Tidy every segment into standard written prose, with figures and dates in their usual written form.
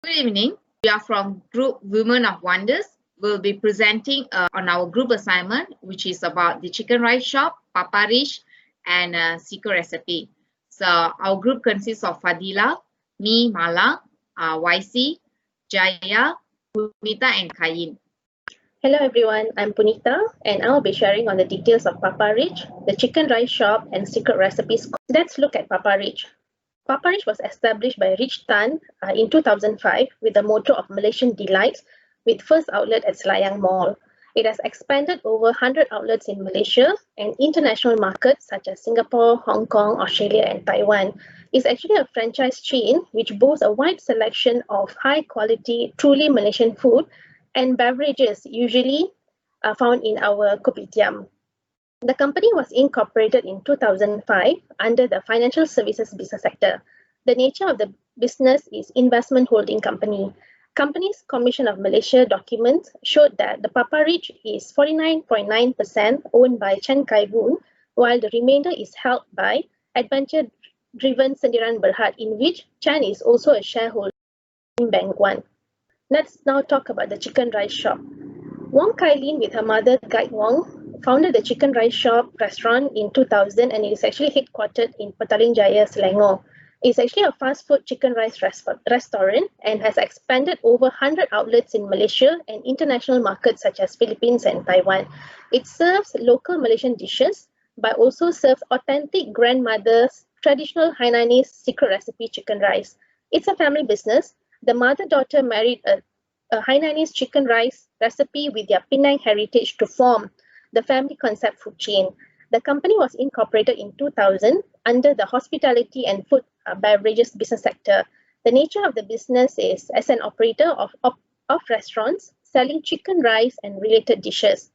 Good evening. We are from Group Women of Wonders. We'll be presenting on our group assignment, which is about the chicken rice shop, Papparich, and secret recipe. So our group consists of Fadila, me, Mala, YC, Jaya, Punita, and Kayin. Hello everyone, I'm Punita and I'll be sharing on the details of Papparich, the chicken rice shop and secret recipes. Let's look at Papparich. Papparich was established by Rich Tan in 2005 with the motto of Malaysian Delights with first outlet at Selayang Mall. It has expanded over 100 outlets in Malaysia and international markets such as Singapore, Hong Kong, Australia and Taiwan. It's actually a franchise chain which boasts a wide selection of high quality, truly Malaysian food and beverages usually found in our kopitiam. The company was incorporated in 2005 under the financial services business sector. The nature of the business is investment holding company. Company's Commission of Malaysia documents showed that the Papparich is 49.9% owned by Chen Kai-Boon, while the remainder is held by adventure-driven Sendirian Berhad, in which Chen is also a shareholder in Bank One. Let's now talk about the chicken rice shop. Wong Kai-Lin with her mother Guide Wong founded the chicken rice shop restaurant in 2000 and it is actually headquartered in Petaling Jaya, Selangor. It's actually a fast food chicken rice restaurant and has expanded over 100 outlets in Malaysia and international markets such as Philippines and Taiwan. It serves local Malaysian dishes but also serves authentic grandmother's traditional Hainanese secret recipe chicken rice. It's a family business. The mother-daughter married a Hainanese chicken rice recipe with their Penang heritage to form the family concept food chain. The company was incorporated in 2000 under the hospitality and food beverages business sector. The nature of the business is as an operator of restaurants selling chicken rice and related dishes.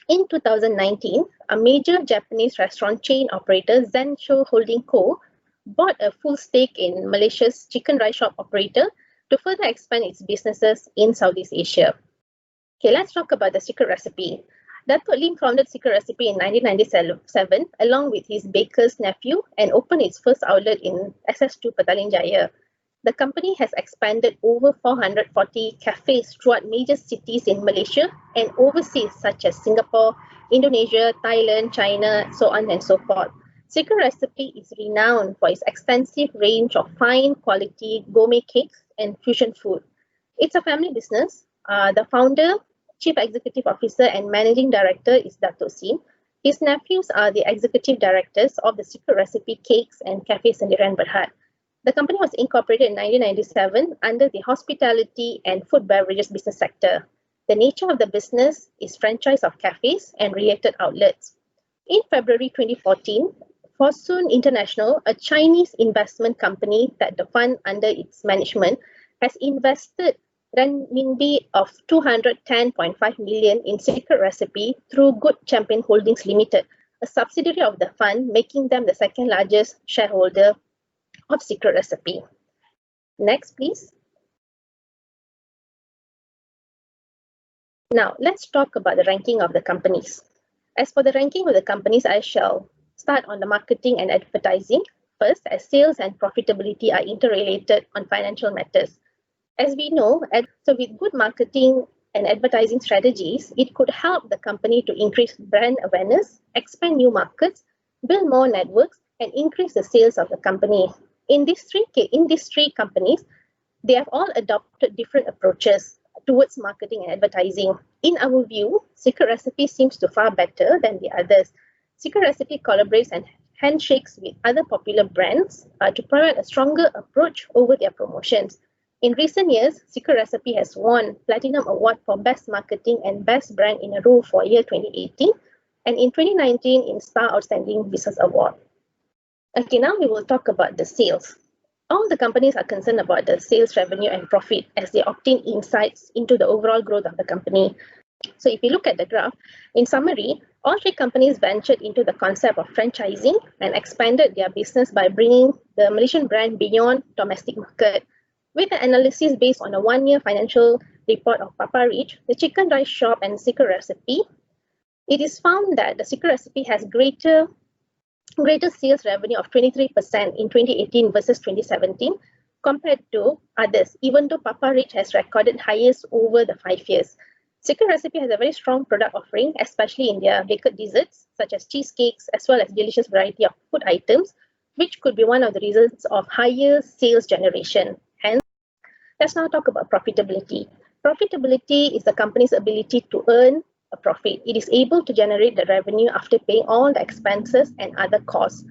In 2019, a major Japanese restaurant chain operator, Zensho Holding Co., bought a full stake in Malaysia's chicken rice shop operator to further expand its businesses in Southeast Asia. Okay, let's talk about the secret recipe. Datuk Lim founded Secret Recipe in 1997 along with his baker's nephew and opened its first outlet in SS2 Petaling Jaya. The company has expanded over 440 cafes throughout major cities in Malaysia and overseas such as Singapore, Indonesia, Thailand, China, so on and so forth. Secret Recipe is renowned for its extensive range of fine quality gourmet cakes and fusion food. It's a family business. The founder, Chief Executive Officer and Managing Director is Dato' Sim. His nephews are the executive directors of the Secret Recipe Cakes and Cafe Sendirian Berhad. The company was incorporated in 1997 under the hospitality and food beverages business sector. The nature of the business is franchise of cafes and related outlets. In February 2014, Fosun International, a Chinese investment company that the fund under its management has invested renminbi of 210.5 million in Secret Recipe through Good Champion Holdings Limited, a subsidiary of the fund, making them the second largest shareholder of Secret Recipe. Next, please. Now, let's talk about the ranking of the companies. As for the ranking of the companies, I shall start on the marketing and advertising first, as sales and profitability are interrelated on financial matters. As we know, so with good marketing and advertising strategies, it could help the company to increase brand awareness, expand new markets, build more networks, and increase the sales of the company. In these three companies, they have all adopted different approaches towards marketing and advertising. In our view, Secret Recipe seems to far better than the others. Secret Recipe collaborates and handshakes with other popular brands to provide a stronger approach over their promotions. In recent years, Secret Recipe has won Platinum Award for Best Marketing and Best Brand in a row for year 2018 and in 2019 in Star Outstanding Business Award. Okay, now we will talk about the sales. All the companies are concerned about the sales revenue and profit as they obtain insights into the overall growth of the company. So if you look at the graph, in summary, all three companies ventured into the concept of franchising and expanded their business by bringing the Malaysian brand beyond domestic market. With an analysis based on a one-year financial report of Papparich, the chicken rice shop and Secret Recipe, it is found that the Secret Recipe has greater sales revenue of 23% in 2018 versus 2017, compared to others, even though Papparich has recorded highest over the 5 years. Secret Recipe has a very strong product offering, especially in their baked desserts, such as cheesecakes, as well as delicious variety of food items, which could be one of the reasons of higher sales generation. Hence, let's now talk about profitability. Profitability is the company's ability to earn a profit. It is able to generate the revenue after paying all the expenses and other costs.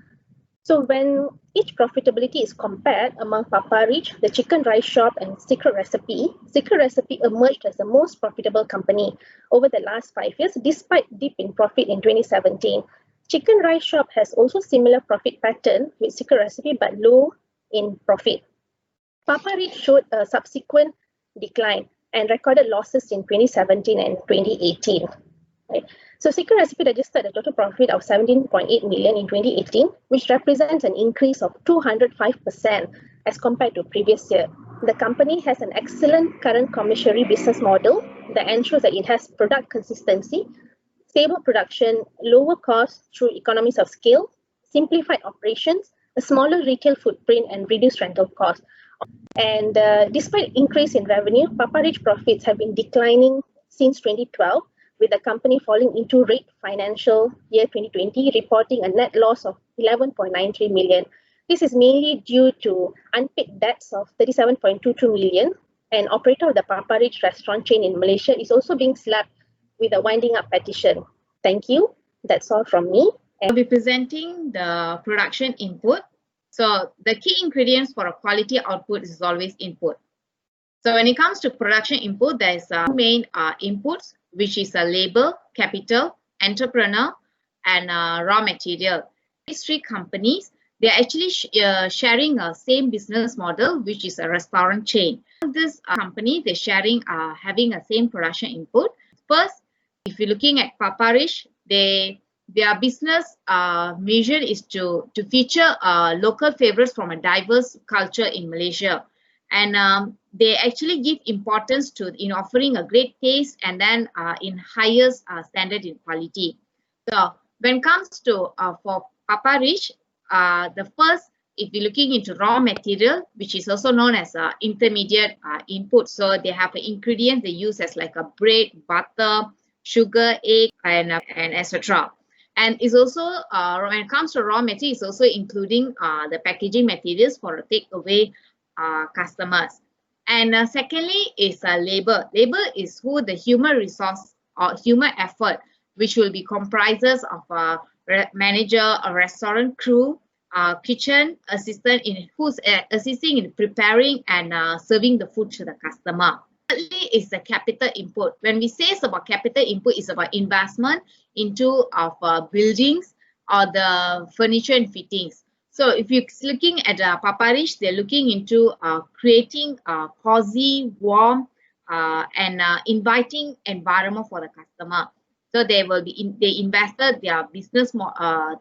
So when each profitability is compared among Papparich, the Chicken Rice Shop, and Secret Recipe emerged as the most profitable company over the last 5 years, despite dip in profit in 2017. Chicken Rice Shop has also similar profit pattern with Secret Recipe, but low in profit. Papparich showed a subsequent decline and recorded losses in 2017 and 2018. Right? So Secret Recipe registered a total profit of 17.8 million in 2018, which represents an increase of 205% as compared to previous year. The company has an excellent current commissary business model that ensures that it has product consistency, stable production, lower costs through economies of scale, simplified operations, a smaller retail footprint, and reduced rental costs. And despite increase in revenue, Papparich profits have been declining since 2012, with the company falling into red financial year 2020, reporting a net loss of 11.93 million. This is mainly due to unpaid debts of 37.22 million, and operator of the Papparich restaurant chain in Malaysia is also being slapped with a winding up petition. Thank you. That's all from me. I'll be presenting the production input. So the key ingredients for a quality output is always input. So when it comes to production input, there is main inputs, which is a labor, capital, entrepreneur, and raw material. These three companies, they're actually sharing a same business model, which is a restaurant chain. This company, they're sharing, having a same production input. First, if you're looking at Papparich, their business mission is to feature local favorites from a diverse culture in Malaysia. And they actually give importance to in offering a great taste and then in highest standard in quality. So when it comes to for Papparich, the first, if you're looking into raw material, which is also known as intermediate input, so they have the ingredients they use as like a bread, butter, sugar, egg, and etc. And it's also when it comes to raw material, it's also including the packaging materials for a takeaway customers. And secondly is labor. Labor is who the human resource or human effort, which will be comprises of a manager, a restaurant crew, kitchen assistant in who's assisting in preparing and serving the food to the customer. Thirdly is the capital input. When we say it's about capital input, it's about investment into buildings or the furniture and fittings. So if you're looking at Papparich, they're looking into creating a cozy, warm, and inviting environment for the customer. So they will be they invested their business,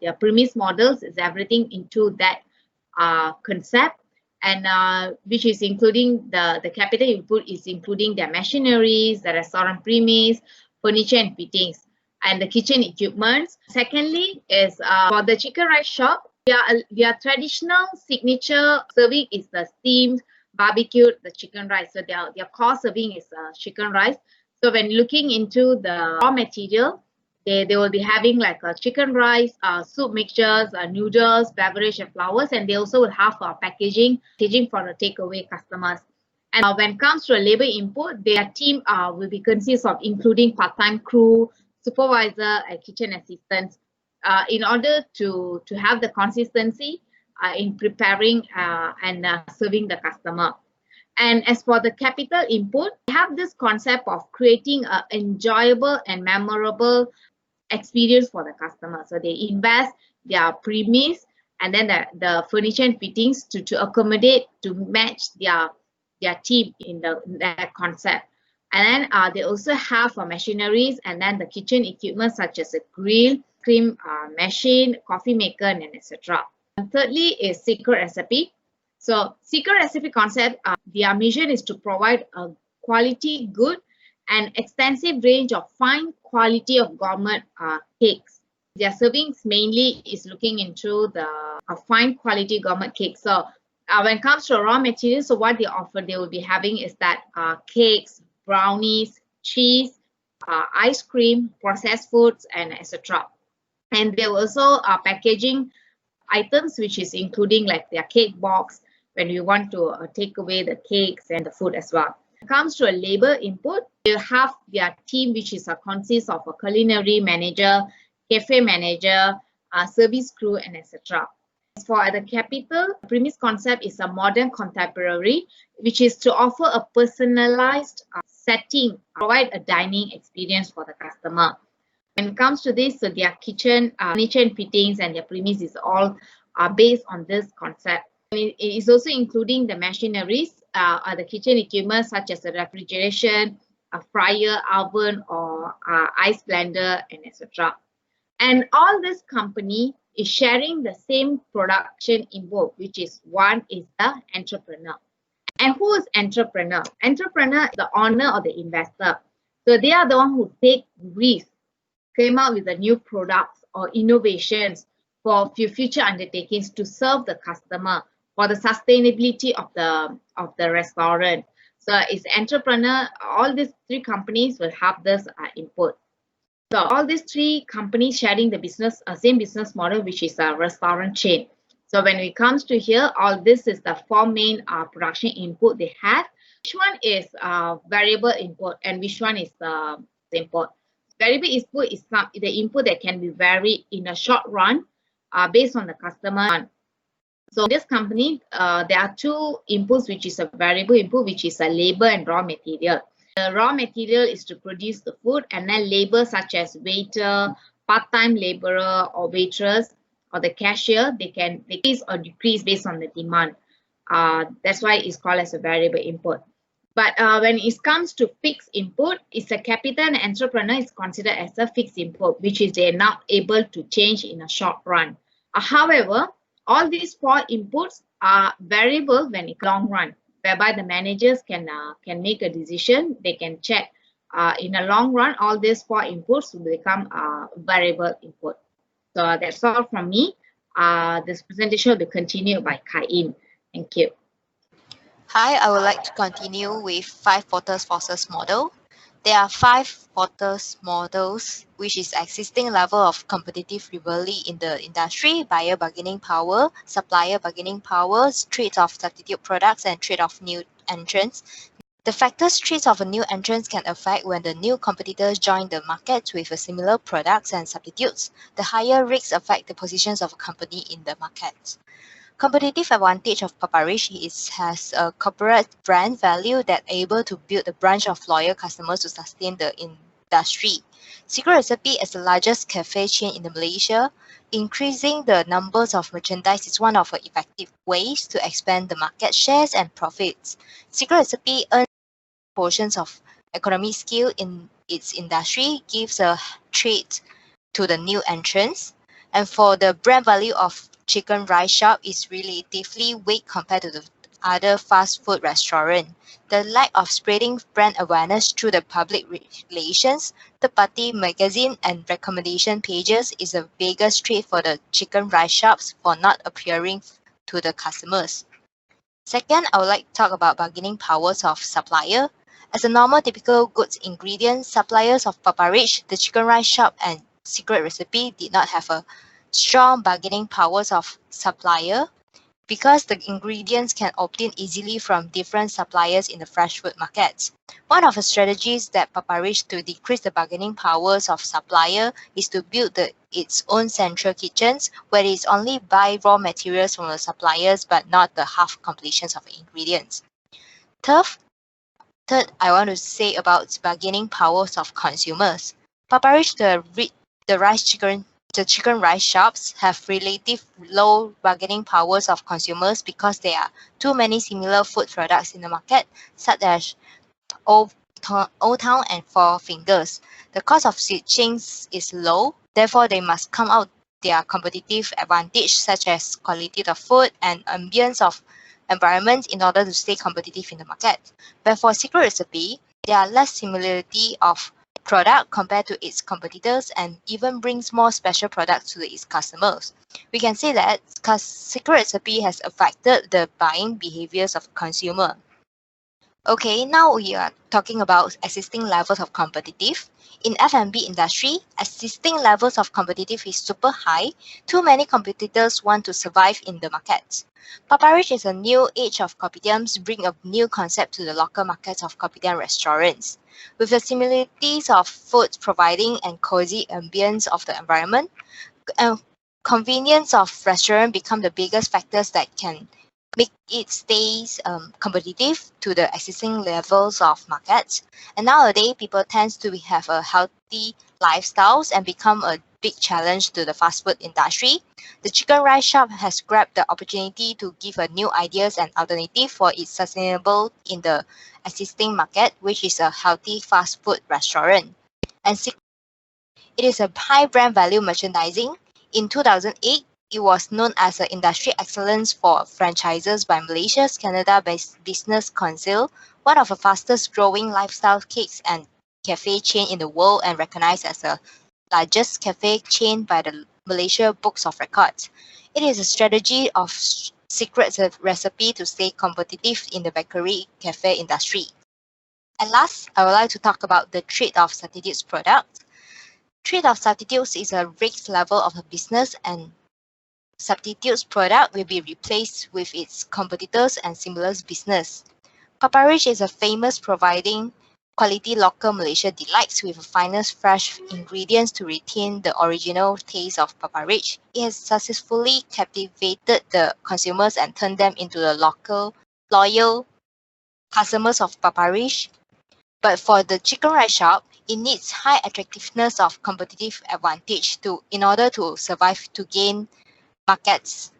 their premise models is everything into that concept, and which is including the capital input is including their machineries, the restaurant premise, furniture and fittings, and the kitchen equipments. Secondly is for the Chicken Rice Shop. Their traditional signature serving is the steamed, barbecued, the chicken rice. So their core serving is chicken rice. So when looking into the raw material, they will be having like a chicken rice, soup mixtures, noodles, beverage, and flowers. And they also will have packaging for the takeaway customers. And when it comes to a labor input, their team will be consist of including part-time crew, supervisor, and kitchen assistants. In order to have the consistency in preparing and serving the customer. And as for the capital input, we have this concept of creating an enjoyable and memorable experience for the customer. So they invest their premise and then the furniture and fittings to accommodate, to match their team in that concept. And then they also have machineries and then the kitchen equipment such as a grill, cream machine, coffee maker, and etc. And thirdly is Secret Recipe. So Secret Recipe concept, their mission is to provide a quality, good, and extensive range of fine quality of gourmet cakes. Their servings mainly is looking into the fine quality gourmet cakes. So When it comes to raw materials, so what they offer, they will be having is that cakes, brownies, cheese, ice cream, processed foods, and etc. And they also are packaging items, which is including like their cake box when you want to take away the cakes and the food as well. When it comes to a labor input, they have their team, which is consists of a culinary manager, cafe manager, service crew, and etc. As for the capital, the premise concept is a modern contemporary, which is to offer a personalized setting, provide a dining experience for the customer. When it comes to this, so their kitchen furniture and fittings and their premise is all based on this concept. And it is also including the machineries, the kitchen equipment such as a refrigeration, a fryer, oven, or ice blender, and etc. And all this company is sharing the same production input, which is one is the entrepreneur. And who is entrepreneur? Entrepreneur is the owner or the investor. So they are the one who take risk, came out with the new products or innovations for future undertakings to serve the customer for the sustainability of the restaurant. So it's entrepreneur. All these three companies will have this input. So all these three companies sharing the business, same business model, which is a restaurant chain. So when it comes to here, all this is the four main production input they have. Which one is variable input and which one is the input? Variable input is the input that can be varied in a short run based on the customer. So this company, there are two inputs, which is a variable input, which is a labor and raw material. The raw material is to produce the food, and then labor such as waiter, part-time laborer or waitress or the cashier, they can increase or decrease based on the demand. That's why it's called as a variable input. But when it comes to fixed input, it's a capital and entrepreneur is considered as a fixed input, which is they're not able to change in a short run. However, all these four inputs are variable when it's long run, whereby the managers can make a decision. They can check in a long run, all these four inputs will become variable input. So that's all from me. This presentation will be continued by Kai-In. Thank you. Hi, I would like to continue with 5 Porter's forces model. There are 5 Porter's models, which is existing level of competitive rivalry in the industry, buyer bargaining power, supplier bargaining power, trade of substitute products, and trade of new entrants. The factors trade of a new entrant can affect when the new competitors join the market with a similar products and substitutes. The higher risks affect the positions of a company in the market. Competitive advantage of Papparich has a corporate brand value that able to build a branch of loyal customers to sustain the industry. Secret Recipe is the largest cafe chain in Malaysia. Increasing the numbers of merchandise is one of the effective ways to expand the market shares and profits. Secret Recipe earns portions of economy scale in its industry, gives a trade to the new entrants. And for the brand value of chicken rice shop is relatively weak compared to the other fast food restaurant. The lack of spreading brand awareness through the public relations, third-party magazine and recommendation pages is the biggest threat for the chicken rice shops for not appearing to the customers. Second, I would like to talk about bargaining powers of supplier. As a normal typical goods ingredient, suppliers of Papparich, the chicken rice shop, and Secret Recipe did not have a strong bargaining powers of supplier because the ingredients can obtain easily from different suppliers in the fresh food markets. One of the strategies that Papparich to decrease the bargaining powers of supplier is to build its own central kitchens where it only buy raw materials from the suppliers but not the half completions of ingredients. Third, I want to say about bargaining powers of consumers. Papparich, the chicken rice shops have relative low bargaining powers of consumers because there are too many similar food products in the market, such as Old Town and Four Fingers. The cost of switching is low, therefore they must come out their competitive advantage such as quality of food and ambience of environment in order to stay competitive in the market. But for Secret Recipe, there are less similarity of product compared to its competitors and even brings more special products to its customers. We can say that secret recipe has affected the buying behaviors of consumer. Okay, now we are talking about existing levels of competitive. In F&B industry, existing levels of competitive is super high. Too many competitors want to survive in the market. Papparich is a new age of kopitiams, bring a new concept to the local markets of kopitiam restaurants. With the similarities of food providing and cozy ambience of the environment, convenience of restaurant become the biggest factors that can make it stays competitive to the existing levels of markets. And nowadays, people tends to have a healthy lifestyles and become a big challenge to the fast food industry. The chicken rice shop has grabbed the opportunity to give a new ideas and alternative for its sustainable in the existing market, which is a healthy fast food restaurant. And it is a high brand value merchandising. In 2008, it was known as an industry excellence for franchises by Malaysia's Canada-based Business Council, one of the fastest growing lifestyle cakes and cafe chain in the world and recognized as the largest cafe chain by the Malaysia Books of Records. It is a strategy of secret recipe to stay competitive in the bakery cafe industry. And last, I would like to talk about the trade of substitutes product. Trade of substitutes is a risk level of a business, and substitutes product will be replaced with its competitors and similar business. Papparich is a famous providing quality local Malaysia delights with the finest fresh ingredients to retain the original taste of Papparich. It has successfully captivated the consumers and turned them into the local loyal customers of Papparich. But for the chicken rice shop, it needs high attractiveness of competitive advantage in order to survive to gain markets.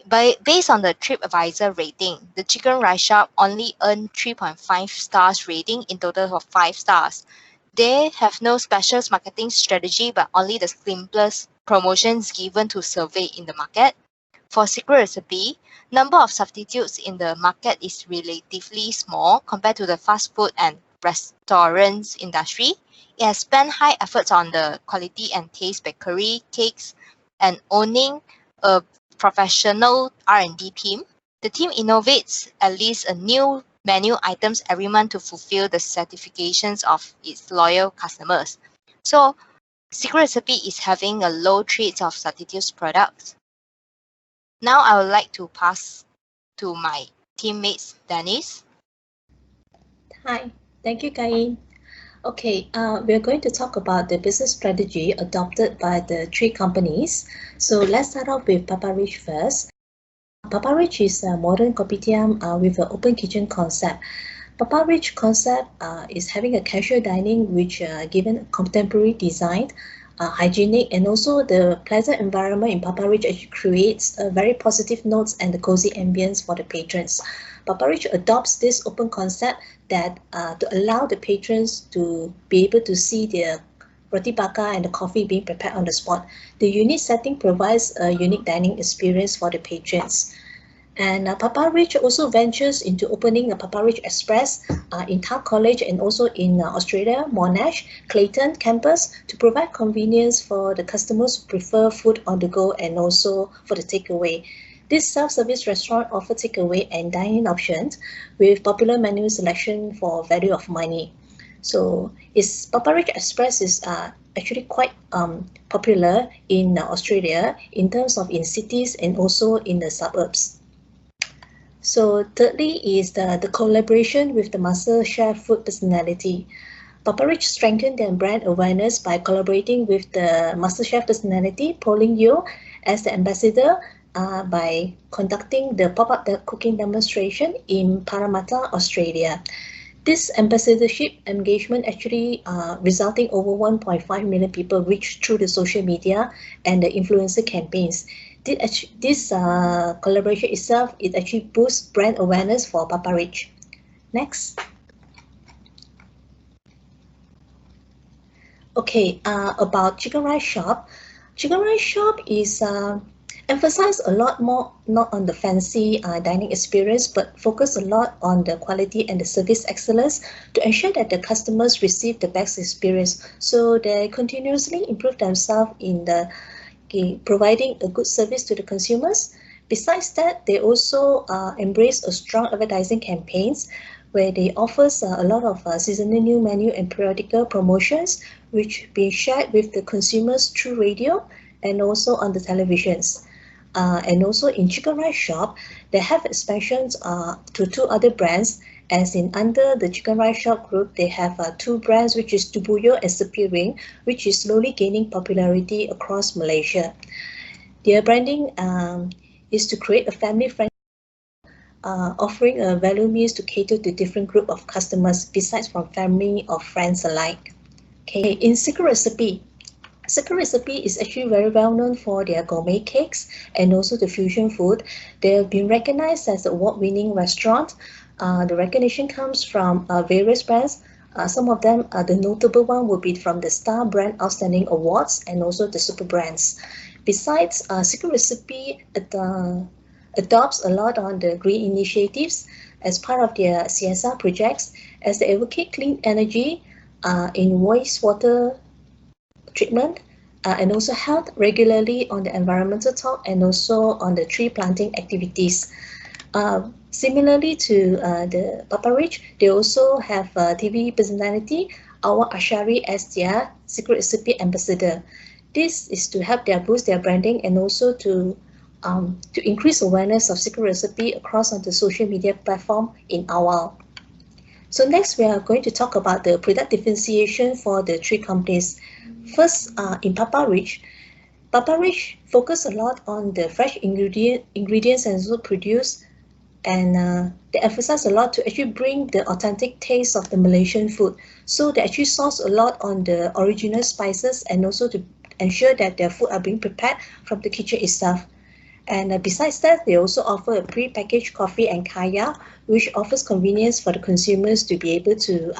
Based on the TripAdvisor rating, the chicken rice shop only earned 3.5 stars rating in total of 5 stars. They have no special marketing strategy but only the simplest promotions given to survey in the market. For secret recipe, number of substitutes in the market is relatively small compared to the fast food and restaurants industry. It has spent high efforts on the quality and taste bakery cakes and owning a professional R&D team. The team innovates at least a new menu items every month to fulfill the certifications of its loyal customers. So, secret recipe is having a low trades of substitutes products. Now I would like to pass to my teammates, Dennis. Hi, thank you, Kai. Okay, we're going to talk about the business strategy adopted by the three companies. So let's start off with Papparich first. Papparich is a modern kopitiam with an open kitchen concept. Papparich concept is having a casual dining which given contemporary design, hygienic, and also the pleasant environment in Papparich actually creates a very positive notes and the cozy ambience for the patrons. Papparich adopts this open concept that to allow the patrons to be able to see the roti bakar and the coffee being prepared on the spot. The unique setting provides a unique dining experience for the patrons. And Papparich also ventures into opening a Papparich Express in Tuck College and also in Australia, Monash, Clayton campus to provide convenience for the customers who prefer food on the go and also for the takeaway. This self-service restaurant offers takeaway and dine-in options with popular menu selection for value of money. So Papparich Express is actually quite popular in Australia in terms of in cities and also in the suburbs. So thirdly is the collaboration with the MasterChef food personality. Papparich strengthened their brand awareness by collaborating with the MasterChef personality, Pauline Yeo, as the ambassador by conducting the pop-up cooking demonstration in Parramatta, Australia. This ambassadorship engagement actually resulting over 1.5 million people reached through the social media and the influencer campaigns. This collaboration itself, it actually boosts brand awareness for Papparich. Next. Okay, about Chicken Rice Shop. Chicken Rice Shop is emphasize a lot more not on the fancy dining experience, but focus a lot on the quality and the service excellence to ensure that the customers receive the best experience. So they continuously improve themselves in the providing a good service to the consumers. Besides that, they also embrace a strong advertising campaigns where they offers a lot of seasonal new menu and periodical promotions, which being shared with the consumers through radio and also on the televisions. And also in Chicken Rice Shop, they have expansions to two other brands, as in under the Chicken Rice Shop group, they have two brands, which is Tubuyo and Sepiring, which is slowly gaining popularity across Malaysia. Their branding is to create a family-friendly offering a value meals to cater to different group of customers besides from family or friends alike. Okay, in Secret Recipe, Secret Recipe is actually very well known for their gourmet cakes and also the fusion food. They have been recognized as an award-winning restaurant. The recognition comes from various brands. Some of them, the notable one will be from the Star Brand Outstanding Awards and also the Super Brands. Besides, Secret Recipe adopts a lot on the green initiatives as part of their CSR projects, as they advocate clean energy in wastewater treatment and also held regularly on the environmental talk and also on the tree planting activities. Similarly to the Papparich, they also have a TV personality, Awak Ashari, as their Secret Recipe ambassador. This is to help boost their branding and also to increase awareness of Secret Recipe across on the social media platform in Awal. So next, we are going to talk about the product differentiation for the three companies. First, in Papparich focus a lot on the fresh ingredients and also produce, and they emphasize a lot to actually bring the authentic taste of the Malaysian food. So they actually source a lot on the original spices and also to ensure that their food are being prepared from the kitchen itself. And besides that, they also offer a pre-packaged coffee and kaya, which offers convenience for the consumers to be able to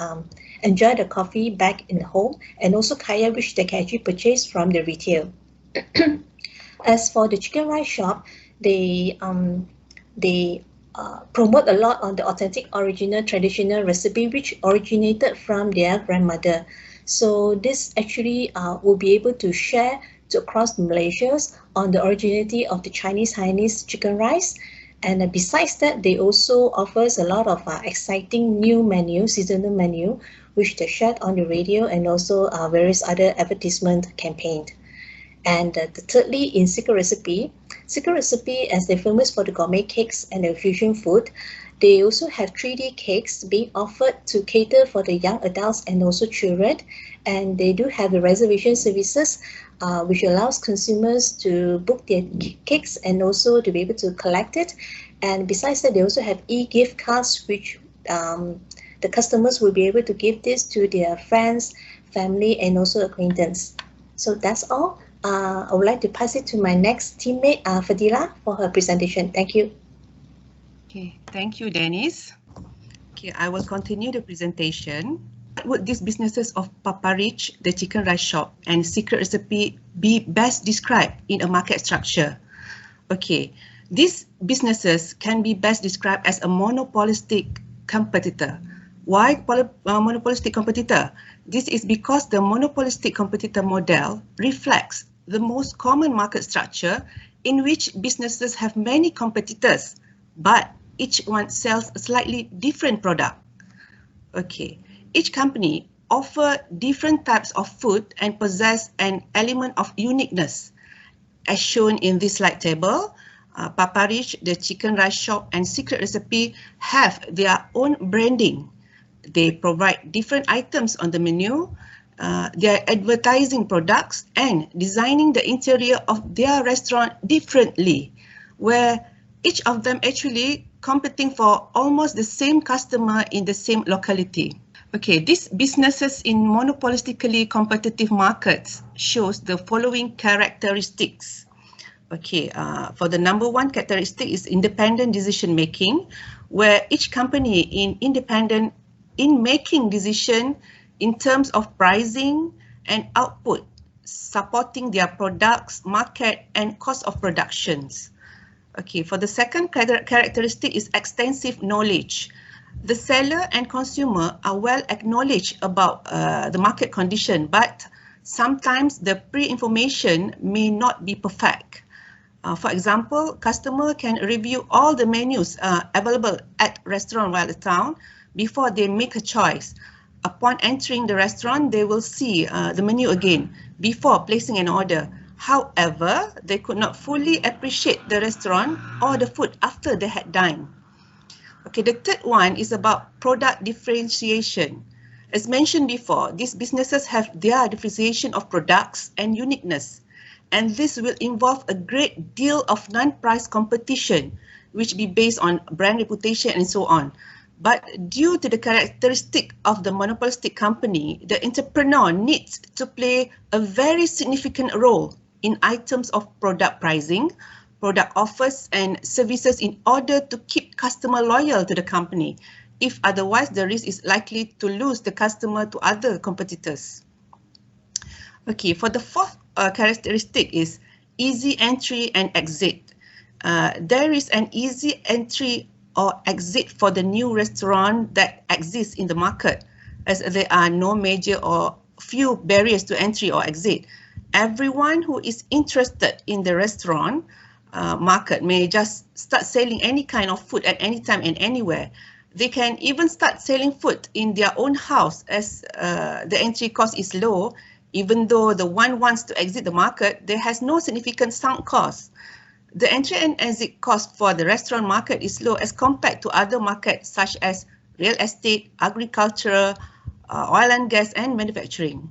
enjoy the coffee back in home, and also kaya, which they can actually purchase from the retail. As for the Chicken Rice Shop, they promote a lot on the authentic, original, traditional recipe, which originated from their grandmother. So this actually will be able to share to across Malaysia on the originality of the Chinese Hainanese chicken rice. And besides that, they also offers a lot of exciting new menu, seasonal menu, which they shared on the radio and also various other advertisement campaigns. And thirdly, in Secret Recipe, as they're famous for the gourmet cakes and the fusion food, they also have 3D cakes being offered to cater for the young adults and also children. And they do have the reservation services, which allows consumers to book their cakes and also to be able to collect it. And besides that, they also have e-gift cards, which the customers will be able to give this to their friends, family, and also acquaintance. So that's all. I would like to pass it to my next teammate, Fadila, for her presentation. Thank you. Okay, thank you, Dennis. Okay, I will continue the presentation. Would these businesses of Papparich, the Chicken Rice Shop, and Secret Recipe be best described in a market structure? Okay, these businesses can be best described as a monopolistic competitor. Why monopolistic competitor? This is because the monopolistic competitor model reflects the most common market structure in which businesses have many competitors, but each one sells a slightly different product. Okay, each company offers different types of food and possess an element of uniqueness. As shown in this slide table, Papparich, the Chicken Rice Shop, and Secret Recipe have their own branding. They provide different items on the menu. They are advertising products and designing the interior of their restaurant differently, where each of them actually competing for almost the same customer in the same locality. Okay, these businesses in monopolistically competitive markets shows the following characteristics. Okay, for the number one characteristic is independent decision making, where each company independent in making decision in terms of pricing and output, supporting their products, market, and cost of productions. Okay, for the second characteristic is extensive knowledge. The seller and consumer are well acknowledged about the market condition, but sometimes the pre-information may not be perfect. For example, customer can review all the menus available at restaurant while in town before they make a choice. Upon entering the restaurant, they will see the menu again before placing an order. However, they could not fully appreciate the restaurant or the food after they had dined. Okay, the third one is about product differentiation. As mentioned before, these businesses have their differentiation of products and uniqueness, and this will involve a great deal of non-price competition, which be based on brand reputation and so on. But due to the characteristic of the monopolistic company, the entrepreneur needs to play a very significant role in items of product pricing, product offers and services in order to keep customer loyal to the company. If otherwise, the risk is likely to lose the customer to other competitors. Okay, for the fourth characteristic is easy entry and exit. There is an easy entry or exit for the new restaurant that exists in the market, as there are no major or few barriers to entry or exit. Everyone who is interested in the restaurant market may just start selling any kind of food at any time and anywhere. They can even start selling food in their own house as the entry cost is low. Even though the one wants to exit the market, there has no significant sunk cost. The entry and exit cost for the restaurant market is low as compared to other markets such as real estate, agriculture, oil and gas, and manufacturing.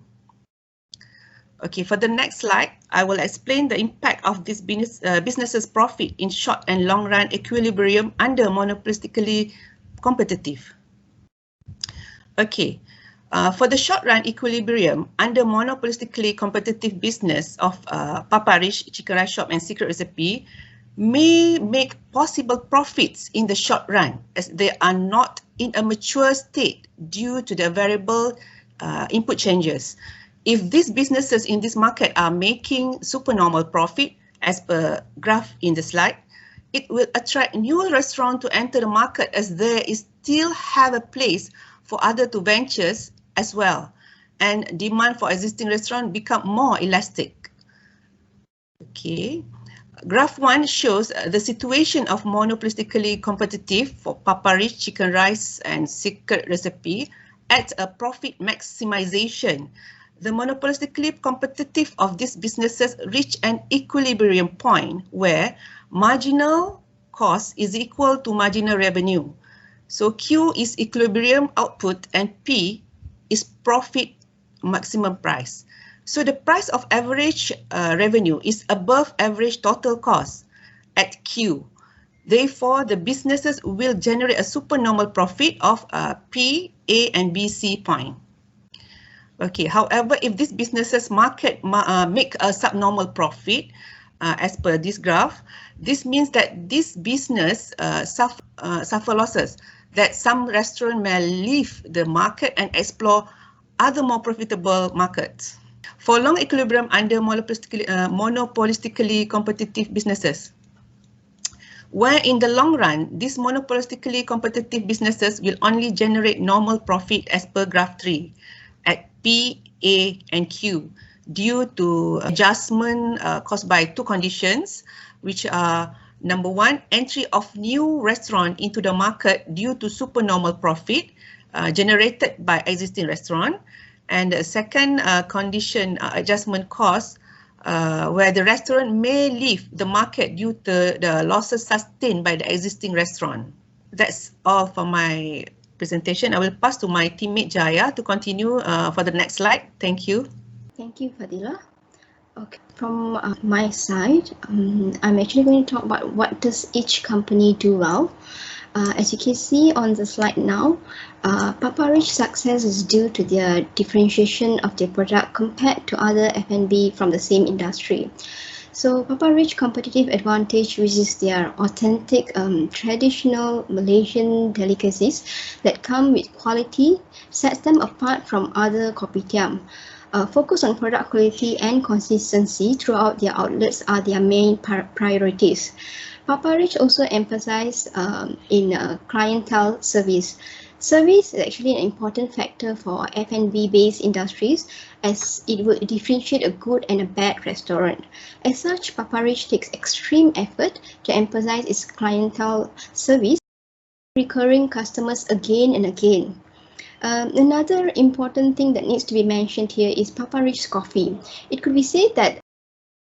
Okay, for the next slide, I will explain the impact of this business's profit in short and long run equilibrium under monopolistically competitive. Okay, for the short run equilibrium under monopolistically competitive business of Papparich, Chicken Rice Shop and Secret Recipe may make possible profits in the short run as they are not in a mature state due to the variable input changes. If these businesses in this market are making supernormal profit, as per graph in the slide, it will attract new restaurants to enter the market as there is still have a place for other to ventures as well, and demand for existing restaurants become more elastic. Okay, graph 1 shows the situation of monopolistically competitive for Papparich, Chicken Rice and Secret Recipe at a profit maximization. The monopolistically competitive of these businesses reach an equilibrium point where marginal cost is equal to marginal revenue. So Q is equilibrium output and P is profit maximum price. So the price of average revenue is above average total cost at Q. Therefore, the businesses will generate a supernormal profit of P, A and B, C point. Okay, however, if these businesses make a subnormal profit, as per this graph, this means that this business suffer losses, that some restaurant may leave the market and explore other more profitable markets. For long equilibrium under monopolistically competitive businesses, where in the long run, these monopolistically competitive businesses will only generate normal profit as per graph 3 at P, A and Q due to adjustment caused by two conditions, which are number 1, entry of new restaurant into the market due to supernormal profit generated by existing restaurant, and the second condition, adjustment cost, where the restaurant may leave the market due to the losses sustained by the existing restaurant. That's all for my presentation. I will pass to my teammate Jaya to continue for the next slide. Thank you. Thank you, Fadila. Okay, from my side, I'm actually going to talk about what does each company do well. As you can see on the slide now, Papparich success is due to their differentiation of their product compared to other F&B from the same industry. So Papparich competitive advantage, which is their authentic traditional Malaysian delicacies that come with quality, sets them apart from other kopitiam. Focus on product quality and consistency throughout their outlets are their main priorities. Papparich also emphasizes in clientele service. Service is actually an important factor for F&B based industries, as it will differentiate a good and a bad restaurant. As such, Papparich takes extreme effort to emphasize its clientele service, recurring customers again and again. Another important thing that needs to be mentioned here is Paparich's coffee. It could be said that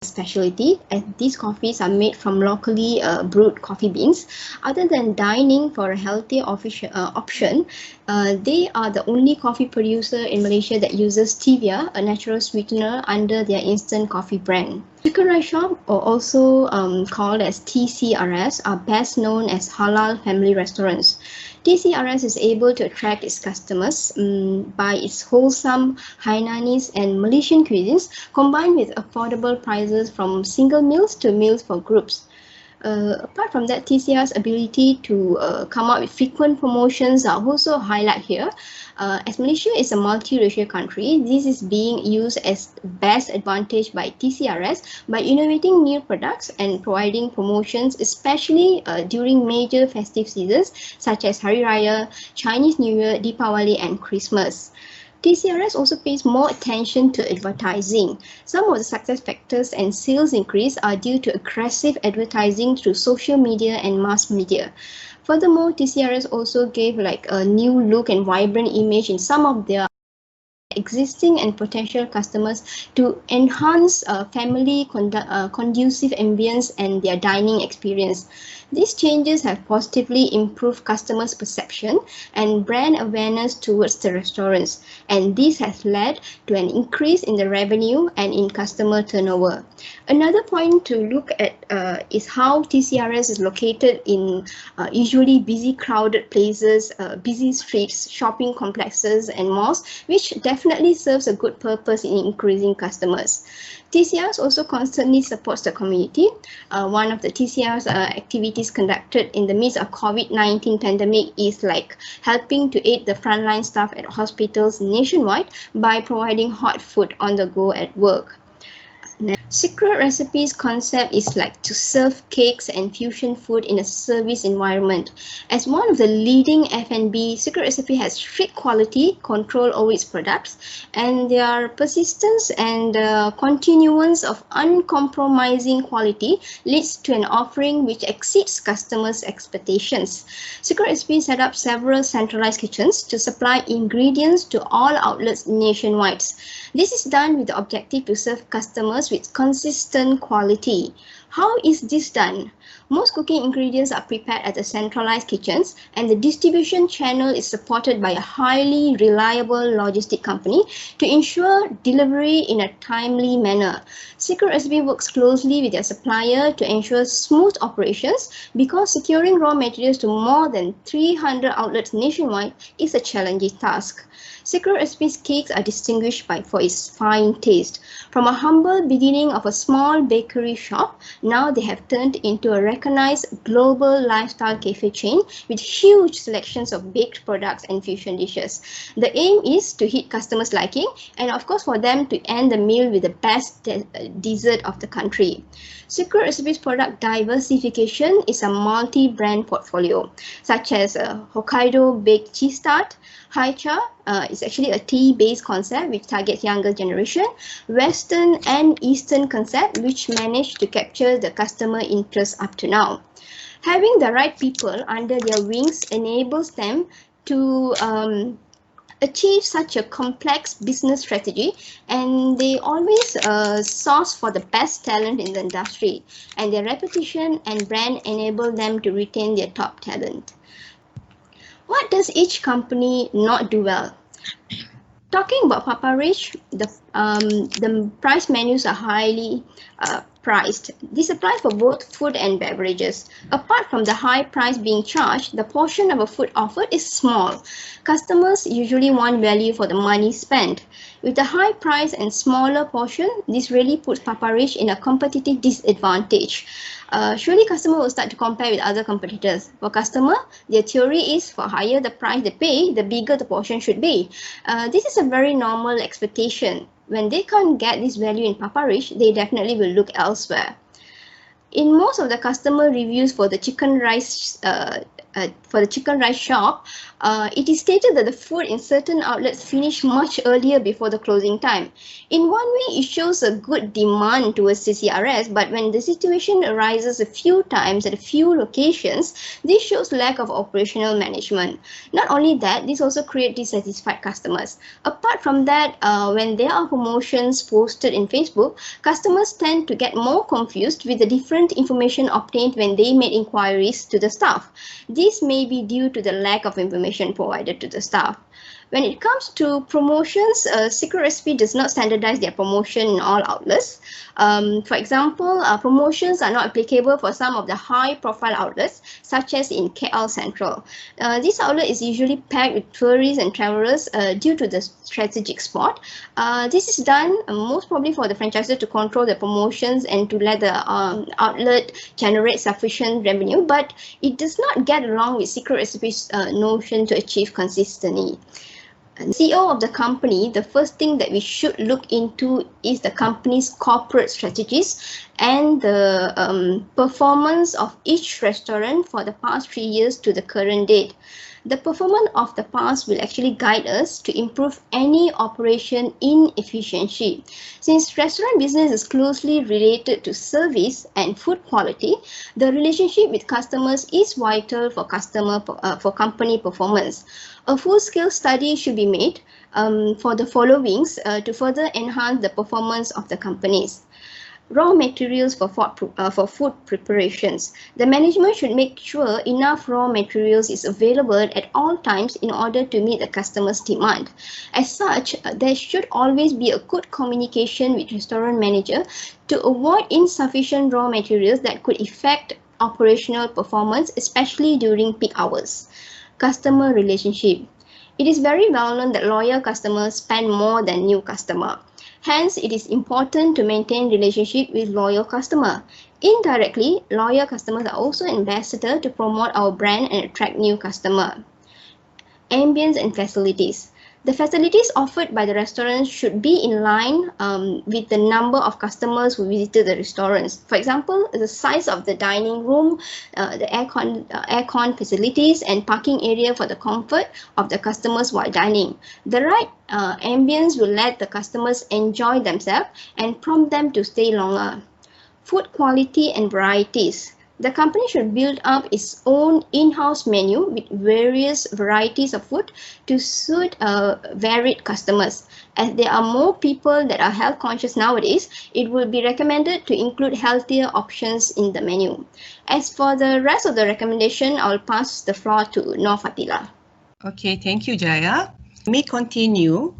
specialty, as these coffees are made from locally brewed coffee beans. Other than dining for a healthier option, they are the only coffee producer in Malaysia that uses stevia, a natural sweetener, under their instant coffee brand. Chicken Rice Shop, or also called as TCRS, are best known as halal family restaurants. TCRS is able to attract its customers by its wholesome Hainanese and Malaysian cuisines, combined with affordable prices from single meals to meals for groups. Apart from that, TCR's ability to come up with frequent promotions are also a highlight here. As Malaysia is a multiracial country, this is being used as best advantage by TCRS by innovating new products and providing promotions, especially during major festive seasons such as Hari Raya, Chinese New Year, Deepawali, and Christmas. TCRS also pays more attention to advertising. Some of the success factors and sales increase are due to aggressive advertising through social media and mass media. Furthermore, TCRS also gave like a new look and vibrant image in some of their existing and potential customers to enhance family conducive ambience and their dining experience. These changes have positively improved customers' perception and brand awareness towards the restaurants, and this has led to an increase in the revenue and in customer turnover. Another point to look at is how TCRS is located in usually busy, crowded places, busy streets, shopping complexes, and malls, which definitely serves a good purpose in increasing customers. TCRS also constantly supports the community. One of the TCR's activities conducted in the midst of COVID-19 pandemic is like helping to aid the frontline staff at hospitals nationwide by providing hot food on the go at work. Secret Recipes concept is like to serve cakes and fusion food in a service environment. As one of the leading F&B, Secret Recipe has strict quality control over its products, and their persistence and continuance of uncompromising quality leads to an offering which exceeds customers' expectations. Secret Recipe set up several centralized kitchens to supply ingredients to all outlets nationwide. This is done with the objective to serve customers with consistent quality. How is this done? Most cooking ingredients are prepared at the centralized kitchens, and the distribution channel is supported by a highly reliable logistic company to ensure delivery in a timely manner. Secret Recipe works closely with their supplier to ensure smooth operations, because securing raw materials to more than 300 outlets nationwide is a challenging task. Secret Recipe's cakes are distinguished for its fine taste. From a humble beginning of a small bakery shop, now they have turned into a recognized global lifestyle cafe chain with huge selections of baked products and fusion dishes. The aim is to hit customers' liking, and of course for them to end the meal with the best dessert of the country. Secret Recipe's product diversification is a multi-brand portfolio, such as Hokkaido Baked Cheese Tart, Haicha is actually a tea-based concept which targets younger generation, Western and Eastern concept which managed to capture the customer interest up to now. Having the right people under their wings enables them to achieve such a complex business strategy, and they always source for the best talent in the industry, and their reputation and brand enable them to retain their top talent. What does each company not do well? Talking about Papparich, the price menus are highly priced. This applies for both food and beverages. Apart from the high price being charged, the portion of a food offered is small. Customers usually want value for the money spent. With the high price and smaller portion, this really puts Papparich in a competitive disadvantage. Surely customer will start to compare with other competitors. For customer, their theory is for higher the price they pay, the bigger the portion should be. This is a very normal expectation. When they can't get this value in Papparich, they definitely will look elsewhere. In most of the customer reviews for the chicken rice for the chicken rice shop, it is stated that the food in certain outlets finish much earlier before the closing time. In one way, it shows a good demand towards CCRS, but when the situation arises a few times at a few locations, this shows lack of operational management. Not only that, this also creates dissatisfied customers. Apart from that, when there are promotions posted in Facebook, customers tend to get more confused with the different information obtained when they made inquiries to the staff. This may be due to the lack of information provided to the staff. When it comes to promotions, Secret Recipe does not standardize their promotion in all outlets. For example, promotions are not applicable for some of the high-profile outlets, such as in KL Central. This outlet is usually packed with tourists and travelers due to the strategic spot. This is done most probably for the franchisor to control the promotions and to let the outlet generate sufficient revenue, but it does not get along with Secret Recipe's notion to achieve consistency. CEO of the company, the first thing that we should look into is the company's corporate strategies and the performance of each restaurant for the past 3 years to the current date. The performance of the past will actually guide us to improve any operation inefficiency. Since restaurant business is closely related to service and food quality, the relationship with customers is vital for company performance. A full-scale study should be made for the followings to further enhance the performance of the companies. Raw materials for food preparations. The management should make sure enough raw materials is available at all times in order to meet the customer's demand. As such, there should always be a good communication with restaurant manager to avoid insufficient raw materials that could affect operational performance, especially during peak hours. Customer relationship. It is very well known that loyal customers spend more than new customers. Hence, it is important to maintain relationship with loyal customer. Indirectly, loyal customers are also ambassadors to promote our brand and attract new customer. Ambience and facilities. The facilities offered by the restaurants should be in line with the number of customers who visited the restaurants. For example, the size of the dining room, the aircon facilities, and parking area for the comfort of the customers while dining. The right ambience will let the customers enjoy themselves and prompt them to stay longer. Food quality and varieties. The company should build up its own in-house menu with various varieties of food to suit varied customers. As there are more people that are health conscious nowadays, it would be recommended to include healthier options in the menu. As for the rest of the recommendation, I will pass the floor to Nur Fatila. Okay, thank you, Jaya. Let me continue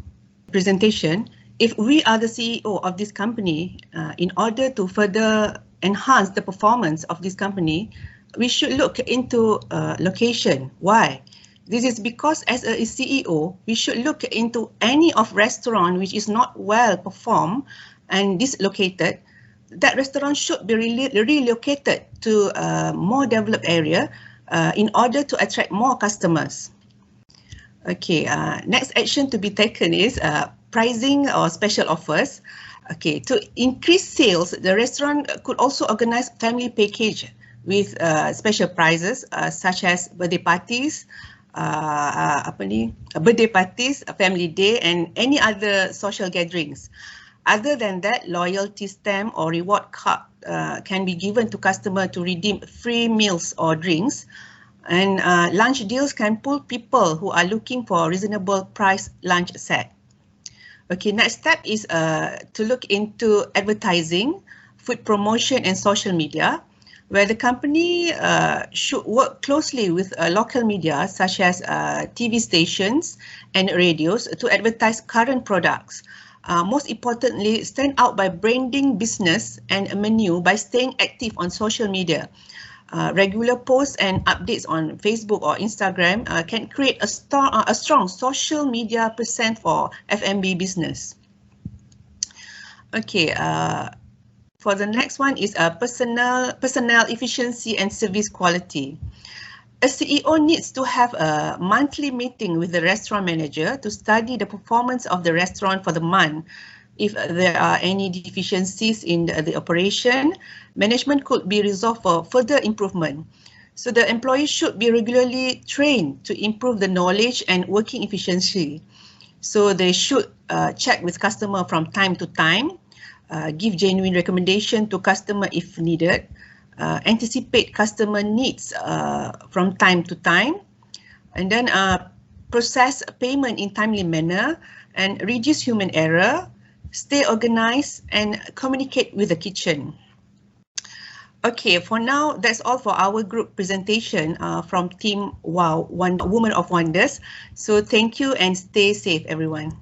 presentation. If we are the CEO of this company, in order to further enhance the performance of this company, we should look into location. Why? This is because as a CEO, we should look into any of restaurant which is not well performed and dislocated. That restaurant should be relocated to a more developed area in order to attract more customers. Okay, next action to be taken is pricing or special offers. Okay, to increase sales, the restaurant could also organize family package with special prizes such as birthday parties, birthday parties, a family day, and any other social gatherings. Other than that, loyalty stamp or reward card can be given to customer to redeem free meals or drinks. And lunch deals can pull people who are looking for a reasonable price lunch set. Okay, next step is to look into advertising, food promotion and social media, where the company should work closely with local media such as TV stations and radios to advertise current products. Most importantly, stand out by branding business and a menu by staying active on social media. Regular posts and updates on Facebook or Instagram can create a strong social media presence for F&B business. Okay, for the next one is personnel efficiency and service quality. A CEO needs to have a monthly meeting with the restaurant manager to study the performance of the restaurant for the month. If there are any deficiencies in the operation, management could be resolved for further improvement. So the employees should be regularly trained to improve the knowledge and working efficiency. So they should check with customer from time to time, give genuine recommendation to customer if needed, anticipate customer needs from time to time, and then process payment in timely manner and reduce human error, stay organized and communicate with the kitchen. Okay, for now, that's all for our group presentation from Team WOW, Woman of Wonders. So thank you and stay safe, everyone.